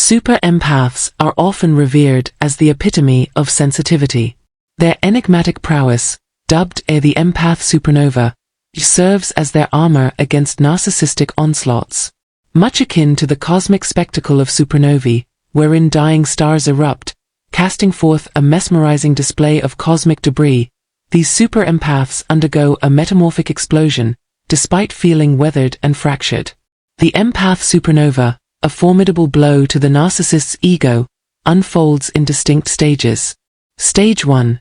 Super empaths are often revered as the epitome of sensitivity. Their enigmatic prowess, dubbed the Empath Supernova, serves as their armor against narcissistic onslaughts. Much akin to the cosmic spectacle of supernovae, wherein dying stars erupt, casting forth a mesmerizing display of cosmic debris, these super empaths undergo a metamorphic explosion, despite feeling weathered and fractured. The Empath Supernova, a formidable blow to the narcissist's ego, unfolds in distinct stages. Stage 1.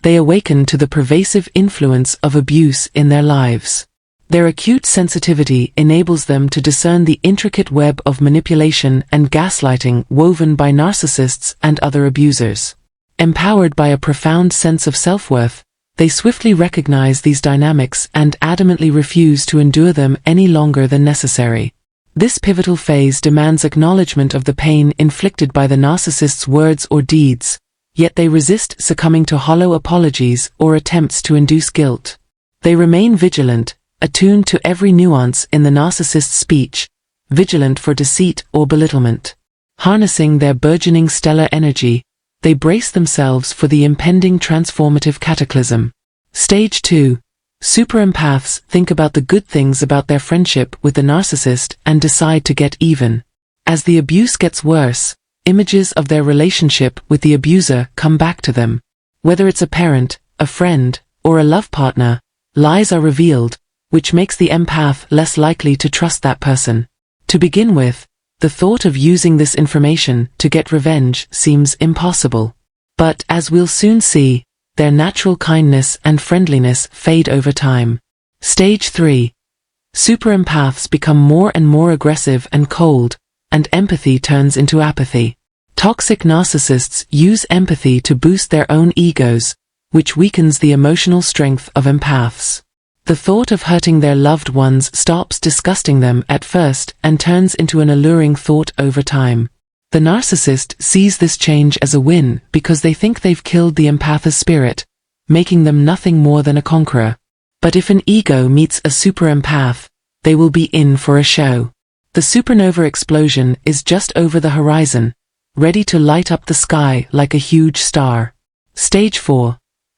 They awaken to the pervasive influence of abuse in their lives. Their acute sensitivity enables them to discern the intricate web of manipulation and gaslighting woven by narcissists and other abusers. Empowered by a profound sense of self-worth, they swiftly recognize these dynamics and adamantly refuse to endure them any longer than necessary. This pivotal phase demands acknowledgement of the pain inflicted by the narcissist's words or deeds, yet they resist succumbing to hollow apologies or attempts to induce guilt. They remain vigilant, attuned to every nuance in the narcissist's speech, vigilant for deceit or belittlement. Harnessing their burgeoning stellar energy, they brace themselves for the impending transformative cataclysm. Stage 2. Super empaths think about the good things about their friendship with the narcissist and decide to get even. As the abuse gets worse, images of their relationship with the abuser come back to them. Whether it's a parent, a friend, or a love partner, lies are revealed, which makes the empath less likely to trust that person. To begin with, the thought of using this information to get revenge seems impossible. But as we'll soon see, their natural kindness and friendliness fade over time. Stage 3. Super empaths become more and more aggressive and cold, and empathy turns into apathy. Toxic narcissists use empathy to boost their own egos, which weakens the emotional strength of empaths. The thought of hurting their loved ones stops disgusting them at first and turns into an alluring thought over time. The narcissist sees this change as a win because they think they've killed the empath's spirit, making them nothing more than a conqueror. But if an ego meets a super empath, they will be in for a show. The supernova explosion is just over the horizon, ready to light up the sky like a huge star. Stage 4.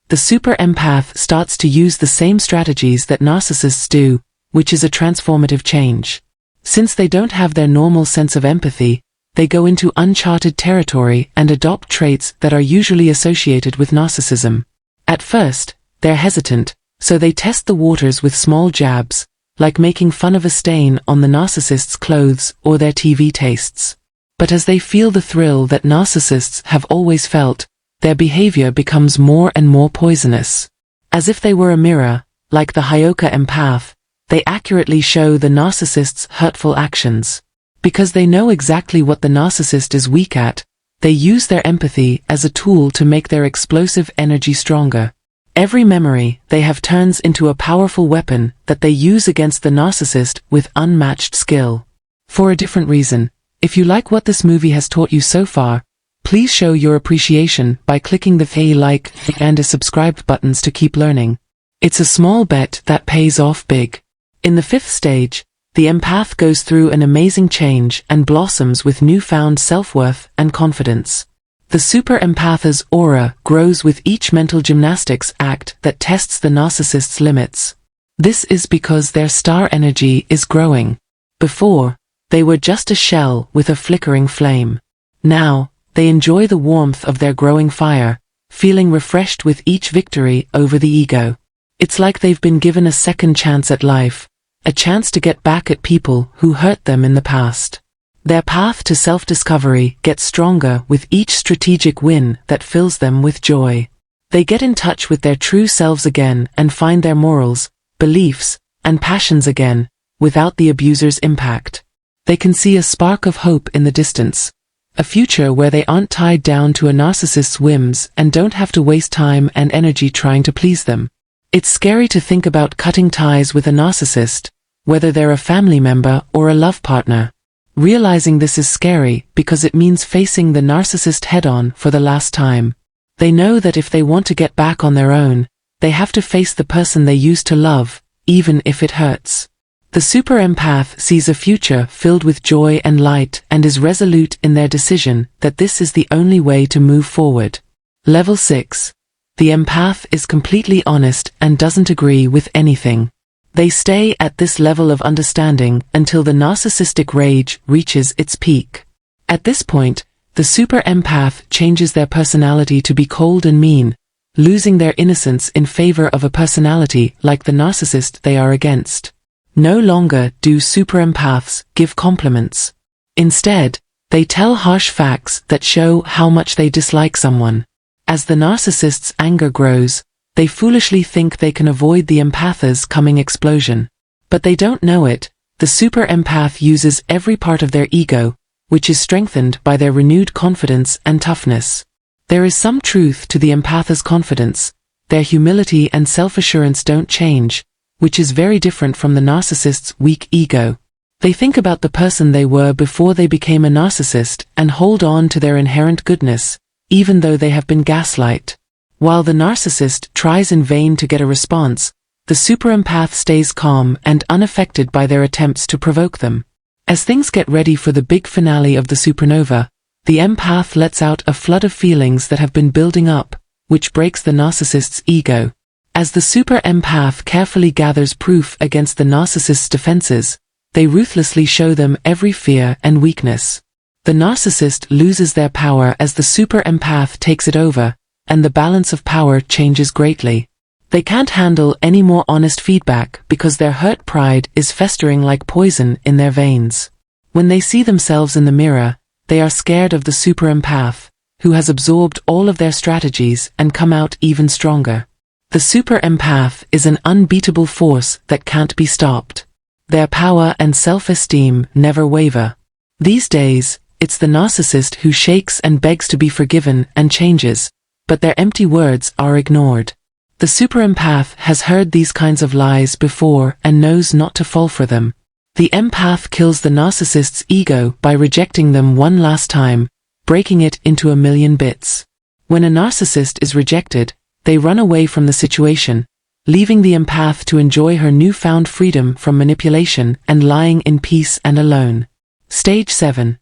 The super empath starts to use the same strategies that narcissists do, which is a transformative change. Since they don't have their normal sense of empathy, they go into uncharted territory and adopt traits that are usually associated with narcissism. At first, they're hesitant, so they test the waters with small jabs, like making fun of a stain on the narcissist's clothes or their TV tastes. But as they feel the thrill that narcissists have always felt, their behavior becomes more and more poisonous. As if they were a mirror, like the Hyoka empath, they accurately show the narcissist's hurtful actions. Because they know exactly what the narcissist is weak at, they use their empathy as a tool to make their explosive energy stronger. Every memory they have turns into a powerful weapon that they use against the narcissist with unmatched skill. For a different reason, if you like what this movie has taught you so far, please show your appreciation by clicking the like and subscribe buttons to keep learning. It's a small bet that pays off big. In the 5th stage, the empath goes through an amazing change and blossoms with newfound self-worth and confidence. The super empath's aura grows with each mental gymnastics act that tests the narcissist's limits. This is because their star energy is growing. Before, they were just a shell with a flickering flame. Now, they enjoy the warmth of their growing fire, feeling refreshed with each victory over the ego. It's like they've been given a second chance at life, a chance to get back at people who hurt them in the past. Their path to self-discovery gets stronger with each strategic win that fills them with joy. They get in touch with their true selves again and find their morals, beliefs, and passions again, without the abuser's impact. They can see a spark of hope in the distance, a future where they aren't tied down to a narcissist's whims and don't have to waste time and energy trying to please them. It's scary to think about cutting ties with a narcissist, whether they're a family member or a love partner. Realizing this is scary because it means facing the narcissist head-on for the last time. They know that if they want to get back on their own, they have to face the person they used to love, even if it hurts. The super empath sees a future filled with joy and light and is resolute in their decision that this is the only way to move forward. Level 6. The empath is completely honest and doesn't agree with anything. They stay at this level of understanding until the narcissistic rage reaches its peak. At this point, the super empath changes their personality to be cold and mean, losing their innocence in favor of a personality like the narcissist they are against. No longer do super empaths give compliments. Instead, they tell harsh facts that show how much they dislike someone. As the narcissist's anger grows, they foolishly think they can avoid the empath's coming explosion. But they don't know it. The super empath uses every part of their ego, which is strengthened by their renewed confidence and toughness. There is some truth to the empath's confidence. Their humility and self-assurance don't change, which is very different from the narcissist's weak ego. They think about the person they were before they became a narcissist and hold on to their inherent goodness, even though they have been gaslight. While the narcissist tries in vain to get a response, the super empath stays calm and unaffected by their attempts to provoke them. As things get ready for the big finale of the supernova, the empath lets out a flood of feelings that have been building up, which breaks the narcissist's ego. As the super empath carefully gathers proof against the narcissist's defenses, they ruthlessly show them every fear and weakness. The narcissist loses their power as the super empath takes it over, and the balance of power changes greatly. They can't handle any more honest feedback because their hurt pride is festering like poison in their veins. When they see themselves in the mirror, they are scared of the super empath, who has absorbed all of their strategies and come out even stronger. The super empath is an unbeatable force that can't be stopped. Their power and self-esteem never waver. These days, it's the narcissist who shakes and begs to be forgiven and changes, but their empty words are ignored. The super empath has heard these kinds of lies before and knows not to fall for them. The empath kills the narcissist's ego by rejecting them one last time, breaking it into a million bits. When a narcissist is rejected, they run away from the situation, leaving the empath to enjoy her newfound freedom from manipulation and lying in peace and alone. Stage 7.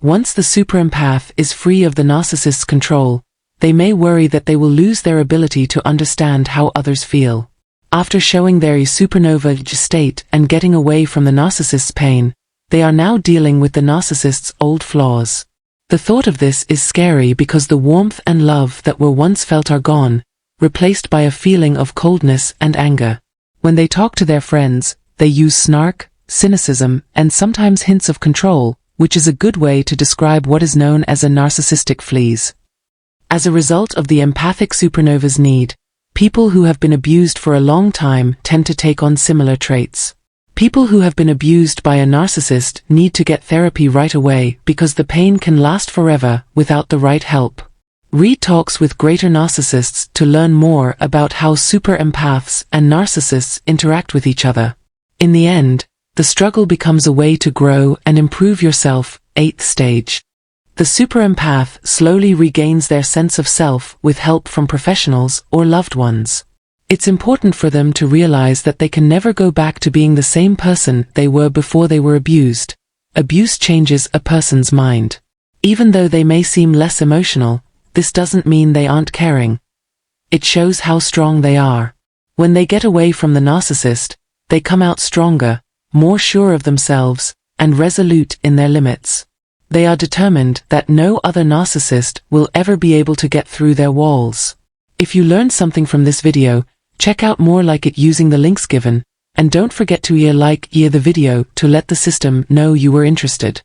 Once the super empath is free of the narcissist's control, they may worry that they will lose their ability to understand how others feel. After showing their supernova state and getting away from the narcissist's pain, they are now dealing with the narcissist's old flaws. The thought of this is scary because the warmth and love that were once felt are gone, replaced by a feeling of coldness and anger. When they talk to their friends, they use snark, cynicism, and sometimes hints of control, which is a good way to describe what is known as a narcissistic fleas. As a result of the empathic supernova's need, people who have been abused for a long time tend to take on similar traits. People who have been abused by a narcissist need to get therapy right away because the pain can last forever without the right help. Read talks with greater narcissists to learn more about how super empaths and narcissists interact with each other. In the end, the struggle becomes a way to grow and improve yourself. 8th stage. The super empath slowly regains their sense of self with help from professionals or loved ones. It's important for them to realize that they can never go back to being the same person they were before they were abused. Abuse changes a person's mind. Even though they may seem less emotional, this doesn't mean they aren't caring. It shows how strong they are. When they get away from the narcissist, they come out stronger, more sure of themselves, and resolute in their limits. They are determined that no other narcissist will ever be able to get through their walls. If you learned something from this video, check out more like it using the links given, and don't forget to like the video to let the system know you were interested.